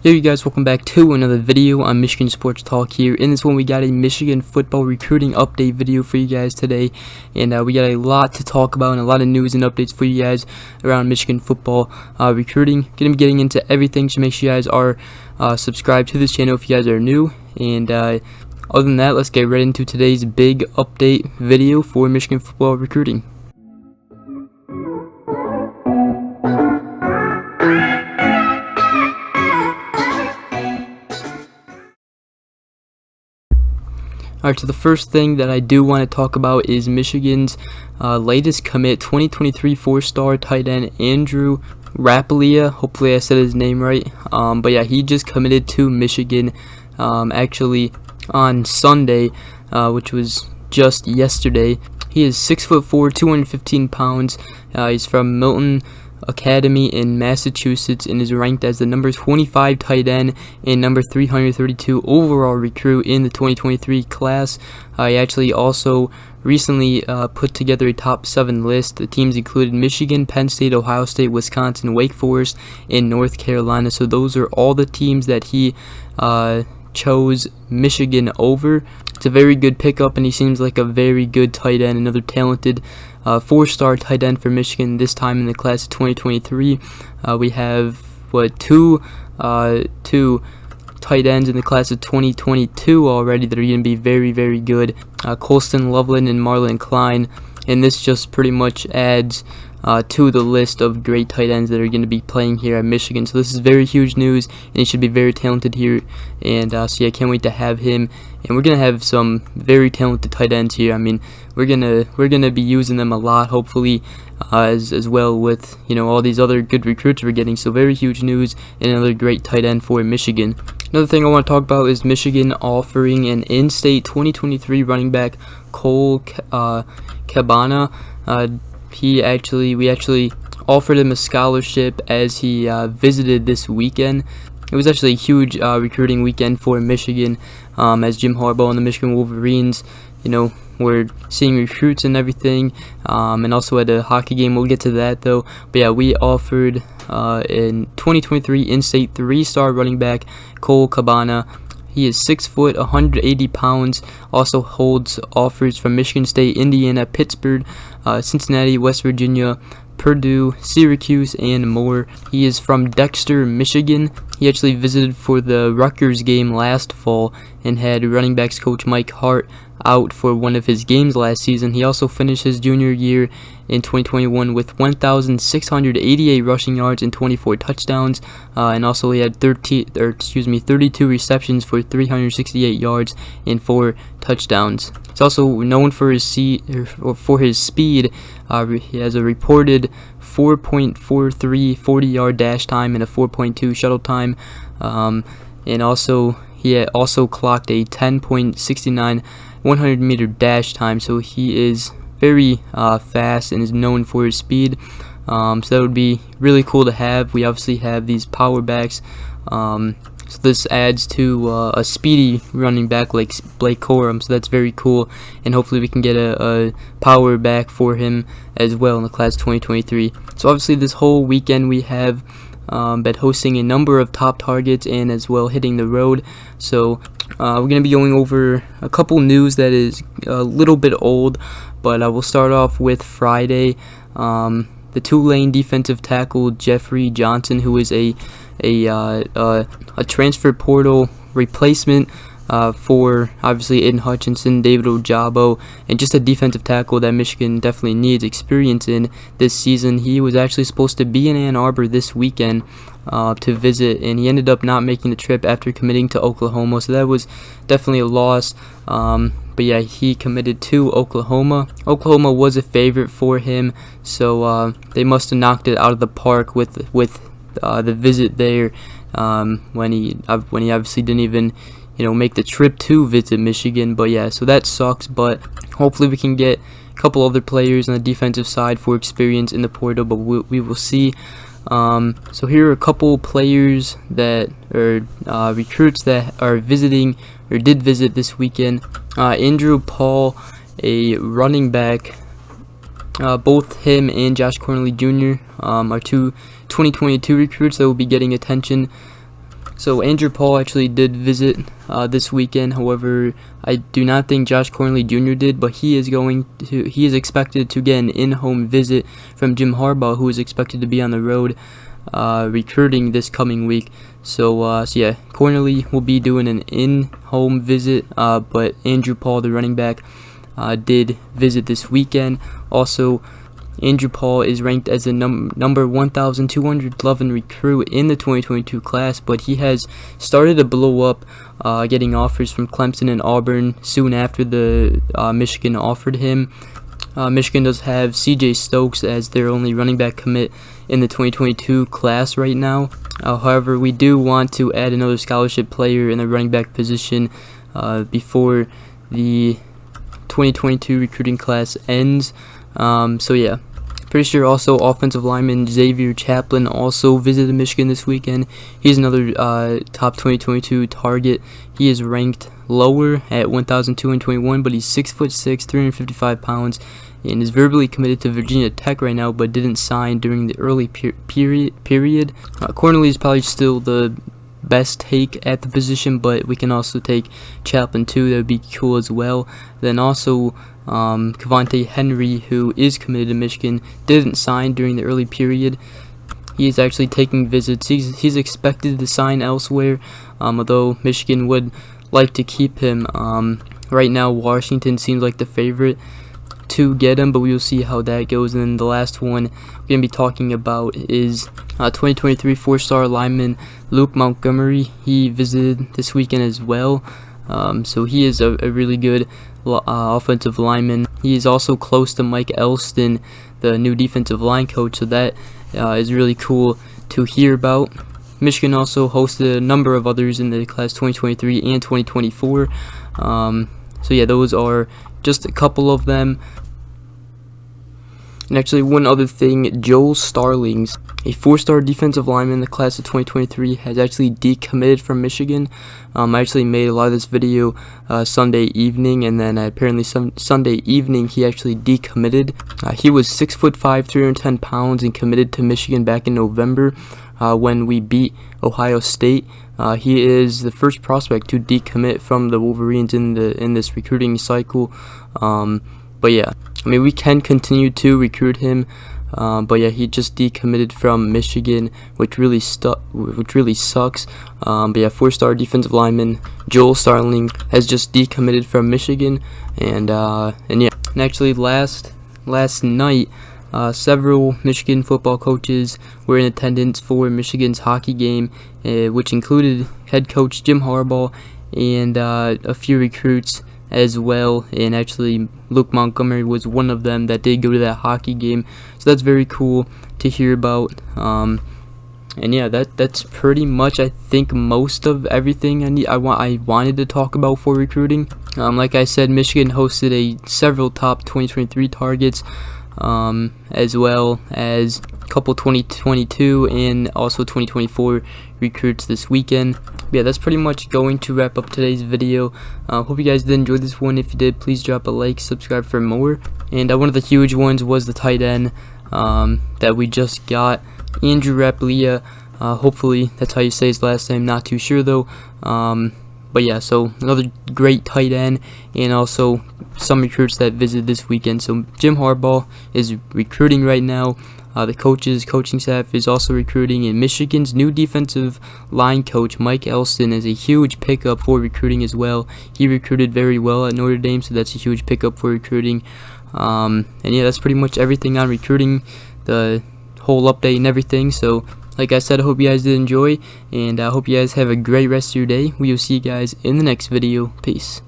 Yo, you guys, welcome back to another video on Michigan Sports Talk here. In this one, we got a Michigan football recruiting update video for you guys today, and we got a lot to talk about and a lot of news and updates for you guys around Michigan football recruiting. Gonna be getting into everything, so make sure you guys are subscribed to this channel if you guys are new. And other than that, let's get right into today's big update video for Michigan football recruiting. Alright, so the first thing that I do want to talk about is Michigan's latest commit, 2023 4-star tight end Andrew Rapalia. Hopefully I said his name right. But yeah, he just committed to Michigan actually on Sunday, which was just yesterday. He is 6'4", 215 pounds. He's from Milton Academy in Massachusetts and is ranked as the number 25 tight end and number 332 overall recruit in the 2023 class. He actually also recently put together a top 7 list. The teams included Michigan, Penn State, Ohio State, Wisconsin, Wake Forest, and North Carolina. So those are all the teams that he chose Michigan over. It's a very good pickup, and he seems like a very good tight end, another talented 4-star tight end for Michigan this time in the class of 2023. We have two tight ends in the class of 2022 already that are going to be very, very good. Colston Loveland and Marlon Klein, and this just pretty much adds to the list of great tight ends that are going to be playing here at Michigan. So this is very huge news, and he should be very talented here. And so yeah, I can't wait to have him. And we're gonna have some very talented tight ends here. I mean, we're gonna be using them a lot, hopefully, as well with all these other good recruits we're getting. So very huge news, and another great tight end for Michigan. Another thing I want to talk about is Michigan offering an in-state 2023 running back, Cole Cabana. We actually offered him a scholarship as he visited this weekend. It was actually a huge recruiting weekend for Michigan, as Jim Harbaugh and the Michigan Wolverines, were seeing recruits and everything, and also at a hockey game. We'll get to that though. But yeah, we offered in 2023 in-state 3-star running back Cole Cabana. He is 6 foot, 180 pounds. Also holds offers from Michigan State, Indiana, Pittsburgh, Cincinnati, West Virginia, Purdue, Syracuse, and more. He is from Dexter, Michigan. He actually visited for the Rutgers game last fall and had running backs coach Mike Hart out for one of his games last season. He also finished his junior year in 2021 with 1,688 rushing yards and 24 touchdowns, and also he had 32 receptions for 368 yards and 4 touchdowns. He's also known for his speed. He has a reported 4.43 40-yard dash time and a 4.2 shuttle time, and also he also clocked a 10.69 100-meter dash time. So he is very fast and is known for his speed. So that would be really cool to have. We obviously have these power backs. So this adds to a speedy running back like Blake Corum, so that's very cool, and hopefully we can get a power back for him as well in the class 2023. So obviously this whole weekend we have been hosting a number of top targets and as well hitting the road. So we're going to be going over a couple news that is a little bit old, but I will start off with Friday. The Tulane defensive tackle Jeffrey Johnson, who is a transfer portal replacement for obviously Aiden Hutchinson, David Ojabo, and just a defensive tackle that Michigan definitely needs experience in this season. He was actually supposed to be in Ann Arbor this weekend to visit, and he ended up not making the trip after committing to Oklahoma, so that was definitely a loss. But yeah, he committed to Oklahoma. Oklahoma was a favorite for him, so they must have knocked it out of the park with the visit there, when he obviously didn't even make the trip to visit Michigan. But yeah, so that sucks, but hopefully we can get a couple other players on the defensive side for experience in the portal, but we will see. So here are a couple players that are recruits that are visiting or did visit this weekend. Andrew Paul, a running back, both him and Josh Cornelly Jr. Are two 2022 recruits that will be getting attention So Andrew Paul actually did visit this weekend. However, I do not think Josh Cornley Jr. did, but he is expected to get an in-home visit from Jim Harbaugh, who is expected to be on the road recruiting this coming week. So yeah, Cornley will be doing an in-home visit, but Andrew Paul, the running back, did visit this weekend. Also, Andrew Paul is ranked as the number 1,211 recruit in the 2022 class, but he has started to blow up, getting offers from Clemson and Auburn soon after the Michigan offered him. Michigan does have CJ Stokes as their only running back commit in the 2022 class right now. However, we do want to add another scholarship player in the running back position before the 2022 recruiting class ends. So yeah, pretty sure also offensive lineman Xavier Chaplin also visited Michigan this weekend. He's another top 2022 target. He is ranked lower at 1,221, but he's 6'6", 355 pounds, and is verbally committed to Virginia Tech right now, but didn't sign during the early period. Cornley is probably still the best take at the position, but we can also take Chaplin too. That would be cool as well. Then also Cavante Henry, who is committed to Michigan, didn't sign during the early period. He is actually taking visits. He's expected to sign elsewhere, although Michigan would like to keep him. Right now, Washington seems like the favorite to get him, but we will see how that goes. And then the last one we're going to be talking about is 2023 four-star lineman Luke Montgomery. He visited this weekend as well. So he is a really good offensive lineman. He is also close to Mike Elston, the new defensive line coach, so that is really cool to hear about. Michigan also hosted a number of others in the class 2023 and 2024. So yeah, those are just a couple of them. And actually, one other thing, Joel Starling, a four-star defensive lineman in the class of 2023, has actually decommitted from Michigan. I actually made a lot of this video Sunday evening, and then apparently Sunday evening he actually decommitted. He was 6'5", 310 pounds, and committed to Michigan back in November when we beat Ohio State. He is the first prospect to decommit from the Wolverines in this recruiting cycle. But yeah, I mean, we can continue to recruit him. But yeah, he just decommitted from Michigan, which really sucks. But yeah, four-star defensive lineman Joel Starling has just decommitted from Michigan, and yeah. And actually, last night, several Michigan football coaches were in attendance for Michigan's hockey game, which included head coach Jim Harbaugh and a few recruits as well. And actually, Luke Montgomery was one of them that did go to that hockey game, so that's very cool to hear about. And yeah, that's pretty much, I think, most of everything I wanted to talk about for recruiting. Like I said, Michigan hosted several top 2023 targets, as well as a couple 2022 and also 2024 recruits this weekend. Yeah, that's pretty much going to wrap up today's video. Hope you guys did enjoy this one. If you did, please drop a like, subscribe for more. And one of the huge ones was the tight end that we just got, Andrew Rapalia. Hopefully that's how you say his last name, not too sure though. But yeah, so another great tight end, and also some recruits that visited this weekend. So Jim Harbaugh is recruiting right now. The coaching staff is also recruiting, and Michigan's new defensive line coach, Mike Elston, is a huge pickup for recruiting as well. He recruited very well at Notre Dame, so that's a huge pickup for recruiting. And yeah, that's pretty much everything on recruiting, the whole update and everything. So like I said, I hope you guys did enjoy, and I hope you guys have a great rest of your day. We will see you guys in the next video. Peace.